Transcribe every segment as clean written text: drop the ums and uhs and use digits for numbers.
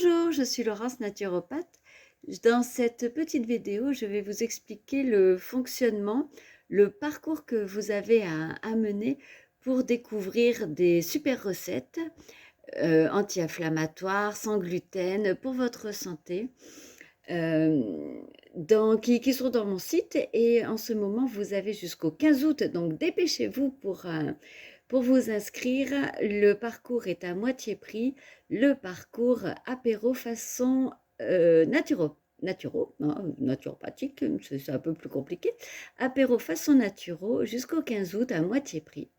Bonjour, je suis Laurence, naturopathe. Dans cette petite vidéo, je vais vous expliquer le fonctionnement, le parcours que vous avez à mener pour découvrir des super recettes anti-inflammatoires, sans gluten, pour votre santé, qui sont dans mon site. Et en ce moment, vous avez jusqu'au 15 août, donc dépêchez-vous pour vous inscrire. Le parcours est à moitié prix, le parcours apéro façon naturopathique, c'est un peu plus compliqué. Apéro façon naturo jusqu'au 15 août à moitié prix.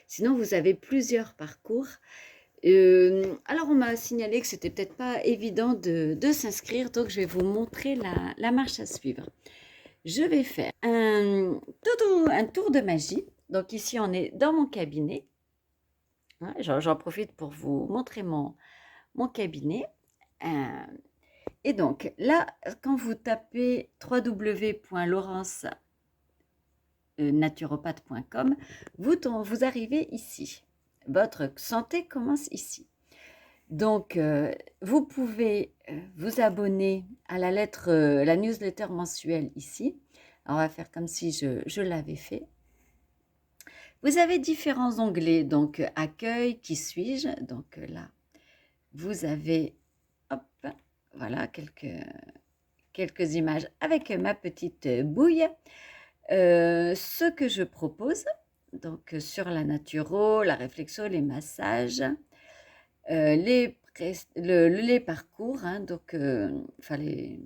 Sinon, vous avez plusieurs parcours. Alors, on m'a signalé que c'était peut-être pas évident de s'inscrire, donc je vais vous montrer la marche à suivre. Je vais faire un tour de magie. Donc ici, on est dans mon cabinet. Hein, j'en profite pour vous montrer mon cabinet. Euh, et donc là, quand vous tapez www.laurencenaturopathe.com, vous arrivez ici. Votre santé commence ici. Donc, vous pouvez vous abonner à la newsletter mensuelle ici. Alors, on va faire comme si je l'avais fait. Vous avez différents onglets, donc accueil, qui suis-je? Donc là, vous avez, hop, voilà, quelques images avec ma petite bouille. Ce que je propose, donc sur la naturo, la réflexo, les massages, les parcours, hein, donc, enfin les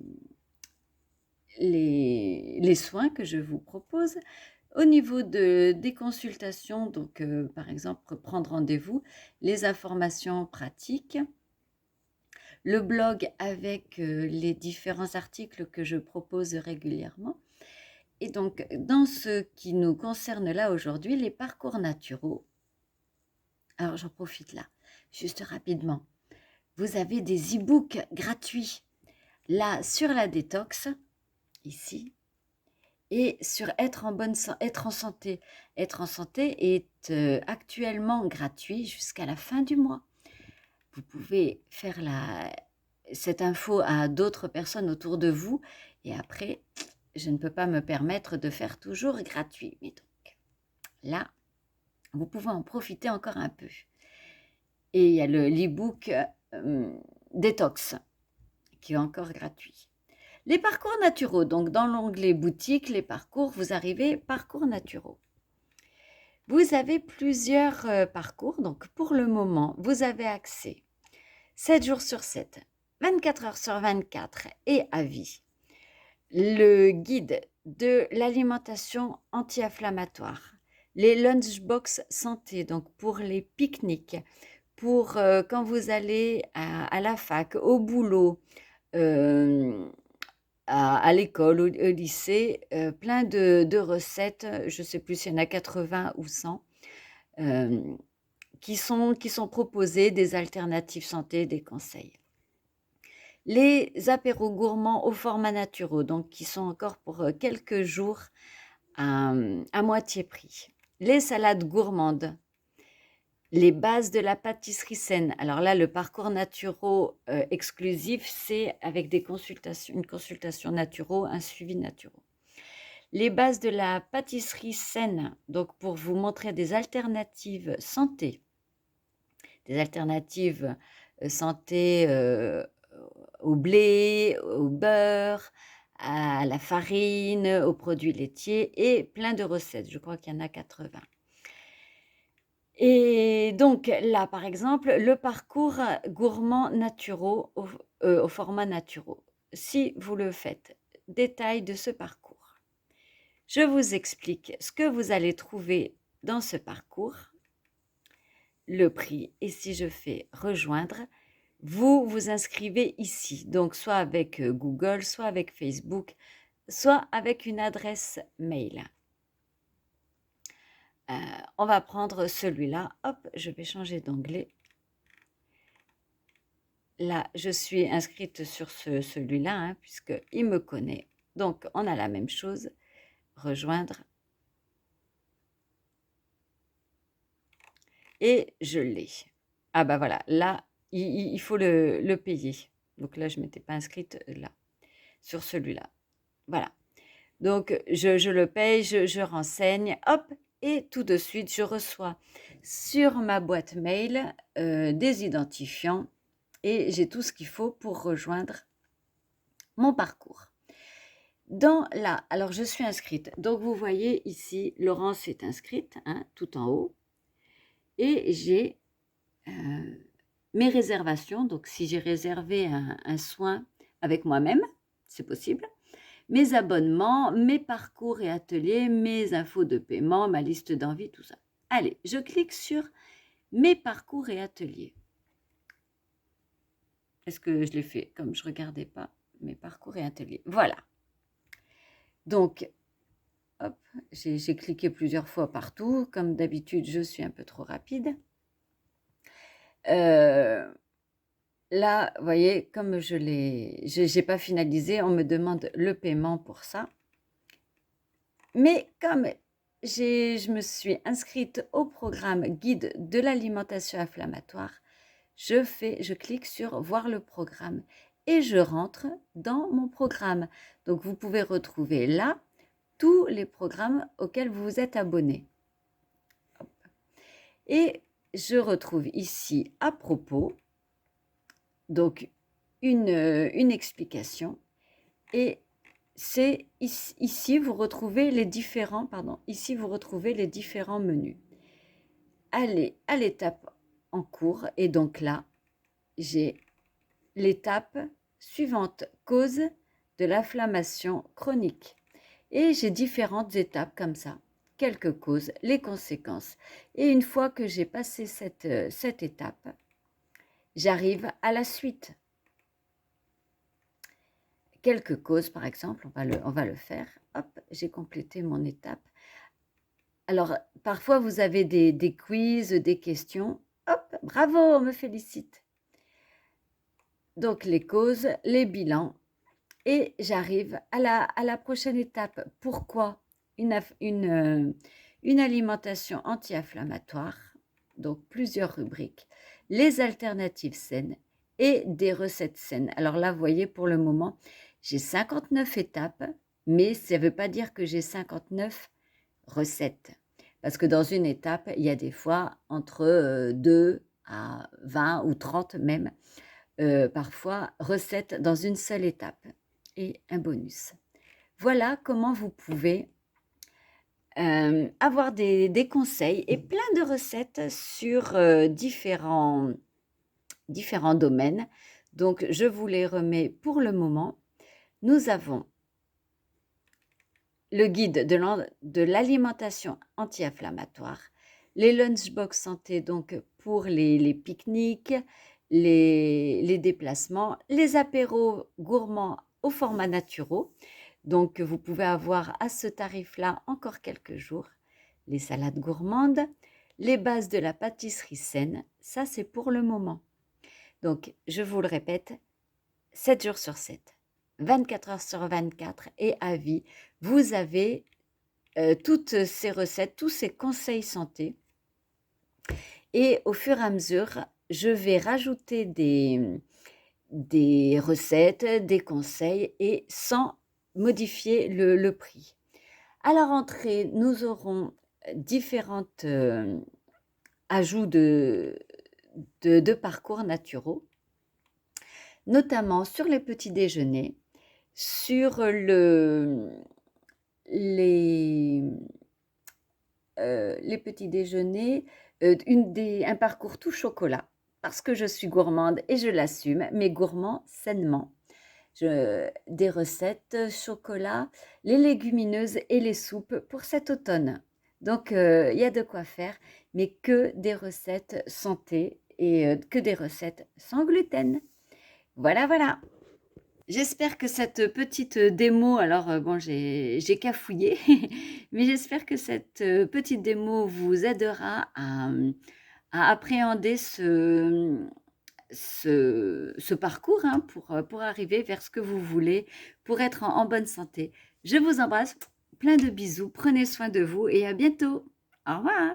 soins que je vous propose. Au niveau des consultations, donc par exemple prendre rendez-vous, les informations pratiques, le blog avec les différents articles que je propose régulièrement. Et donc, dans ce qui nous concerne là aujourd'hui, les parcours naturaux. Alors, j'en profite là, juste rapidement. Vous avez des e-books gratuits là sur la détox, ici, et sur être en santé. Être en santé est actuellement gratuit jusqu'à la fin du mois. Vous pouvez faire cette info à d'autres personnes autour de vous, et après, je ne peux pas me permettre de faire toujours gratuit. Mais donc, là, vous pouvez en profiter encore un peu. Et il y a l'e-book Détox, qui est encore gratuit. Les parcours naturaux, donc dans l'onglet boutique, les parcours, vous arrivez parcours naturaux. Vous avez plusieurs parcours, donc pour le moment, vous avez accès 7 jours sur 7, 24 heures sur 24 et à vie. Le guide de l'alimentation anti-inflammatoire, les lunchbox santé, donc pour les pique-niques, pour quand vous allez à la fac, au boulot, à l'école, au lycée, plein de recettes, je ne sais plus s'il y en a 80 ou 100, qui sont proposées, des alternatives santé, des conseils. Les apéros gourmands au format naturaux, donc qui sont encore pour quelques jours à moitié prix. Les salades gourmandes, les bases de la pâtisserie saine. Alors là, le parcours naturo exclusif, c'est avec une consultation naturo, un suivi naturo. Les bases de la pâtisserie saine, donc pour vous montrer des alternatives santé, au blé, au beurre, à la farine, aux produits laitiers et plein de recettes. Je crois qu'il y en a 80. Et donc là, par exemple, le parcours gourmand naturaux au format naturaux. Si vous le faites, détail de ce parcours. Je vous explique ce que vous allez trouver dans ce parcours, le prix, et si je fais rejoindre, vous vous inscrivez ici, donc soit avec Google, soit avec Facebook, soit avec une adresse mail. On va prendre celui-là. Hop, je vais changer d'onglet. Là, je suis inscrite sur celui-là, hein, puisqu'il me connaît. Donc, on a la même chose. Rejoindre. Et je l'ai. Ah bah voilà, là, il faut le payer. Donc là, je ne m'étais pas inscrite là, sur celui-là. Voilà. Donc, je le paye, je renseigne, hop, et tout de suite, je reçois sur ma boîte mail des identifiants et j'ai tout ce qu'il faut pour rejoindre mon parcours. Alors je suis inscrite. Donc, vous voyez ici, Laurence est inscrite, hein, tout en haut. Et j'ai mes réservations. Donc, si j'ai réservé un soin avec moi-même, c'est possible. Mes abonnements, mes parcours et ateliers, mes infos de paiement, ma liste d'envie, tout ça. Allez, je clique sur mes parcours et ateliers. Est-ce que je l'ai fait comme je ne regardais pas mes parcours et ateliers? Voilà. Donc, hop, j'ai cliqué plusieurs fois partout. Comme d'habitude, je suis un peu trop rapide. Là, vous voyez, comme je n'ai pas finalisé, on me demande le paiement pour ça. Mais comme je me suis inscrite au programme guide de l'alimentation inflammatoire, je clique sur voir le programme et je rentre dans mon programme. Donc, vous pouvez retrouver là tous les programmes auxquels vous vous êtes abonné. Hop. Et je retrouve ici à propos, donc une explication et c'est ici vous retrouvez les différents menus. Allez à l'étape en cours et donc là j'ai l'étape suivante, cause de l'inflammation chronique et j'ai différentes étapes comme ça, quelques causes, les conséquences et une fois que j'ai passé cette étape, j'arrive à la suite. Quelques causes, par exemple, on va le faire. Hop, j'ai complété mon étape. Alors, parfois, vous avez des quiz, des questions. Hop, bravo, on me félicite. Donc, les causes, les bilans. Et j'arrive à la prochaine étape. Pourquoi une alimentation anti-inflammatoire? Donc, plusieurs rubriques. Les alternatives saines et des recettes saines. Alors là, vous voyez, pour le moment, j'ai 59 étapes, mais ça ne veut pas dire que j'ai 59 recettes. Parce que dans une étape, il y a des fois entre 2 à 20 ou 30 même, parfois, recettes dans une seule étape et un bonus. Voilà comment vous pouvez avoir des conseils et plein de recettes sur différents domaines. Donc, je vous les remets pour le moment. Nous avons le guide de l'alimentation anti-inflammatoire, les lunchbox santé donc pour les pique-niques, les déplacements, les apéros gourmands au format naturaux. Donc, vous pouvez avoir à ce tarif-là encore quelques jours. Les salades gourmandes, les bases de la pâtisserie saine, ça c'est pour le moment. Donc, je vous le répète, 7 jours sur 7, 24 heures sur 24 et à vie, vous avez toutes ces recettes, tous ces conseils santé. Et au fur et à mesure, je vais rajouter des recettes, des conseils et sans modifier le prix. À la rentrée, nous aurons différentes ajouts de parcours naturaux, notamment sur les petits déjeuners, sur les petits déjeuners, un parcours tout chocolat, parce que je suis gourmande et je l'assume, mais gourmand sainement. Des recettes chocolat, les légumineuses et les soupes pour cet automne. Donc, il y a de quoi faire, mais que des recettes santé et que des recettes sans gluten. Voilà, voilà. J'espère que cette petite démo, alors bon, j'ai cafouillé, mais j'espère que cette petite démo vous aidera à appréhender ce parcours hein, pour arriver vers ce que vous voulez, pour être en bonne santé. Je vous embrasse, plein de bisous, prenez soin de vous et à bientôt. Au revoir.